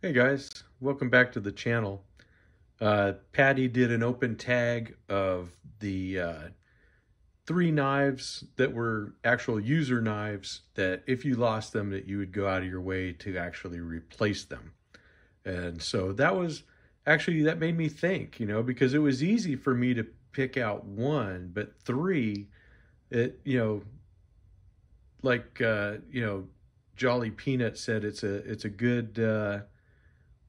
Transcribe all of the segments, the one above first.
Hey guys, welcome back to the channel. Paddy did an open tag of the three knives that were actual user knives that if you lost them that you would go out of your way to actually replace them. And so that made me think, because it was easy for me to pick out one, but three, it, like, Jolly Peanut said, it's a good,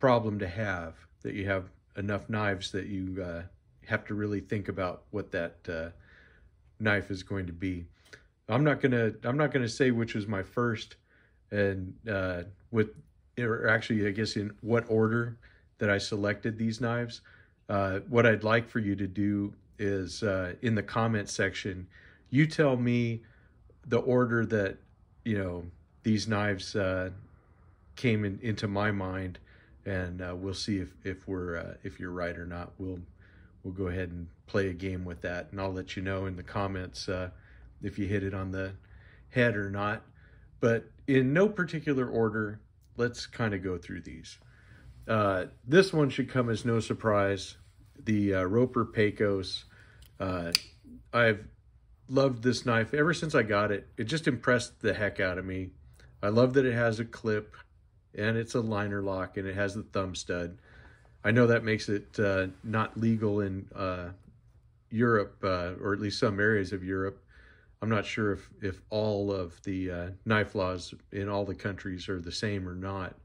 problem to have that you have enough knives that you have to really think about what that knife is going to be. I'm not gonna say which was my first and with or actually I guess in what order that I selected these knives. What I'd like for you to do is in the comment section, you tell me the order that you know these knives came into my mind, and we'll see if you're right or not. We'll go ahead and play a game with that, and I'll let you know in the comments if you hit it on the head or not. But in no particular order, let's kind of go through these. This one should come as no surprise. The Roper Pecos. I've loved this knife ever since I got it. It just impressed the heck out of me. I love that it has a clip and it's a liner lock and it has the thumb stud. I know that makes it not legal in Europe, or at least some areas of Europe. I'm not sure if all of the knife laws in all the countries are the same or not.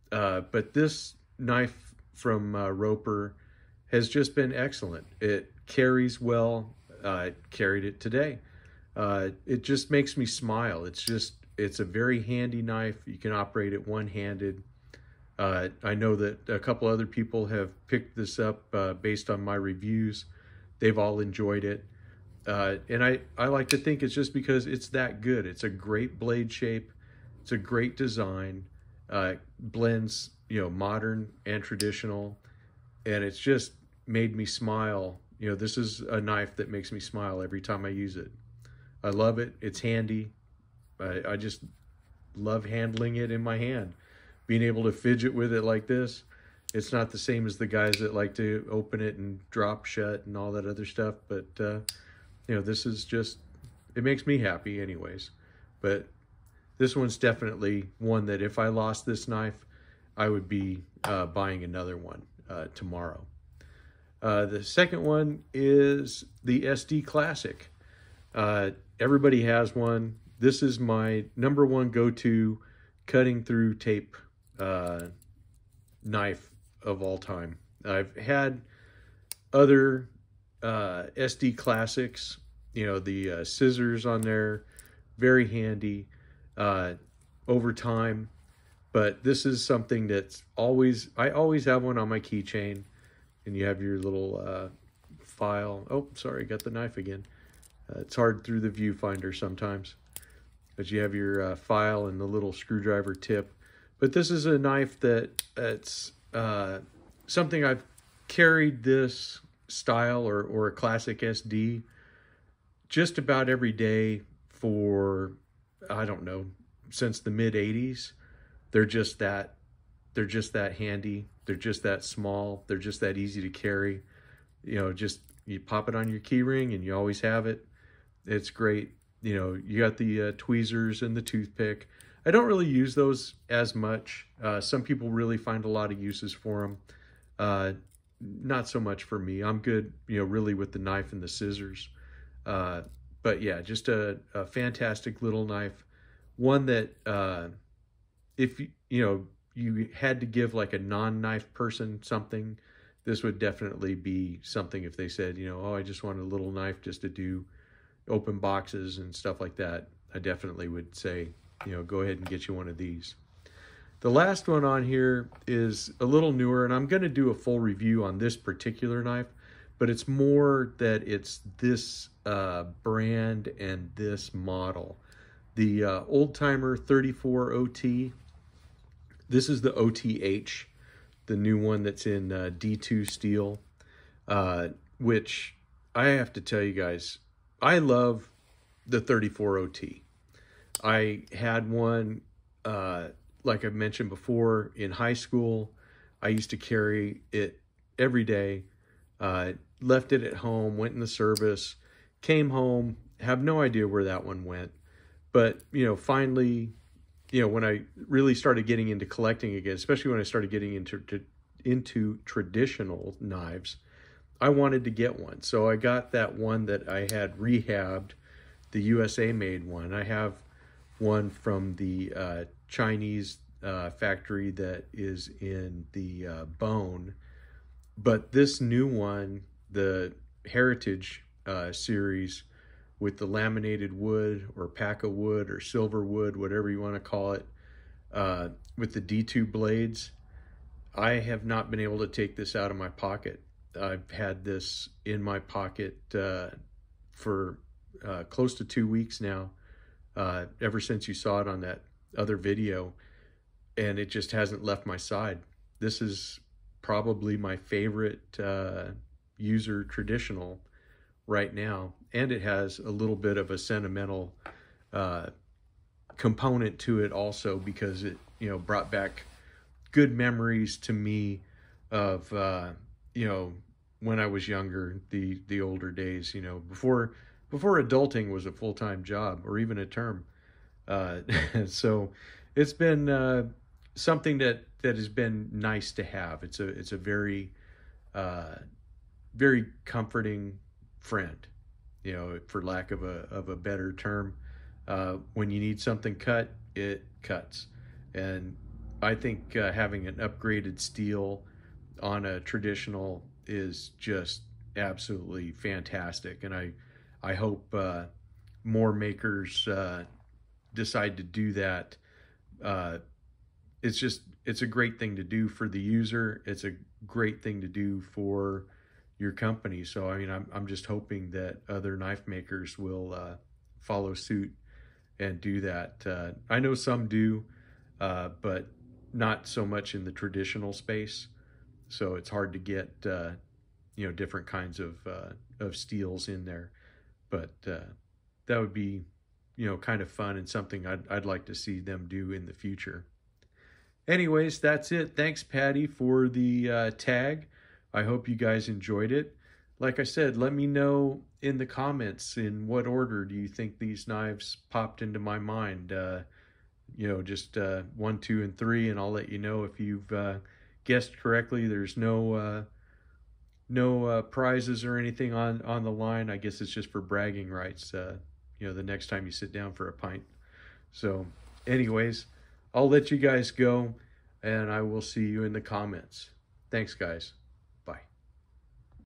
But this knife from Roper has just been excellent. It carries well. I carried it today. It just makes me smile. It's a very handy knife. You can operate it one-handed. I know that a couple other people have picked this up based on my reviews. They've all enjoyed it. And I like to think it's just because it's that good. It's a great blade shape. It's a great design. Blends, modern and traditional. And it's just made me smile. This is a knife that makes me smile every time I use it. I love it. It's handy. I just love handling it in my hand. Being able to fidget with it like this. It's not the same as the guys that like to open it and drop shut and all that other stuff. But, this is just, it makes me happy anyways. But this one's definitely one that if I lost this knife, I would be buying another one tomorrow. The second one is the SD Classic. Everybody has one. This is my number one go-to cutting through tape knife of all time. I've had other SD Classics, the scissors on there, very handy over time. But this is something that's I always have one on my keychain. And you have your little file. Oh, sorry, got the knife again. It's hard through the viewfinder sometimes. But you have your file and the little screwdriver tip. But this is a knife that's something I've carried this style or a classic SD just about every day for, I don't know, since the mid 80s. They're just that handy. They're just that small. They're just that easy to carry. Just you pop it on your key ring and you always have it. It's great. You got the tweezers and the toothpick. I don't really use those as much. Some people really find a lot of uses for them. Not so much for me. I'm good, really with the knife and the scissors. But yeah, just a fantastic little knife. One that if you had to give like a non-knife person something, this would definitely be something if they said, oh, I just want a little knife just to do open boxes and stuff like that. I definitely would say, go ahead and get you one of these. The last one on here is a little newer, and I'm going to do a full review on this particular knife, but it's more that it's this brand and this model. The Old Timer 34 OT. This is the OTH, the new one that's in D2 steel, which I have to tell you guys, I love the 34 OT. I had one like I mentioned before, in high school, I used to carry it every day. Left it at home, went in the service, came home, have no idea where that one went. But, finally, when I really started getting into collecting again, especially when I started getting into traditional knives, I wanted to get one. So I got that one that I had rehabbed, the USA made one. I have one from the Chinese factory that is in the Bone. But this new one, the Heritage series, with the laminated wood or pack of wood or silver wood, whatever you want to call it, with the D2 blades, I have not been able to take this out of my pocket. I've had this in my pocket for close to 2 weeks now, ever since you saw it on that other video, and it just hasn't left my side. This is probably my favorite user traditional right now, and it has a little bit of a sentimental component to it also, because it brought back good memories to me of when I was younger, the older days, before adulting was a full-time job or even a term. So it's been something that has been nice to have. It's a very very comforting friend, for lack of a better term. When you need something cut, it cuts. And I think having an upgraded steel on a traditional is just absolutely fantastic. And I hope more makers decide to do that. It's a great thing to do for the user. It's a great thing to do for your company. So I mean, I'm just hoping that other knife makers will follow suit and do that. I know some do, but not so much in the traditional space. So it's hard to get different kinds of steels in there. But that would be kind of fun and something I'd like to see them do in the future. Anyways, that's it. Thanks, Paddy, for the tag. I hope you guys enjoyed it. Like I said, let me know in the comments in what order do you think these knives popped into my mind. Just 1, 2, and 3, and I'll let you know if you've guessed correctly. There's no prizes or anything on the line. I guess it's just for bragging rights, the next time you sit down for a pint. So anyways, I'll let you guys go, and I will see you in the comments. Thanks, guys.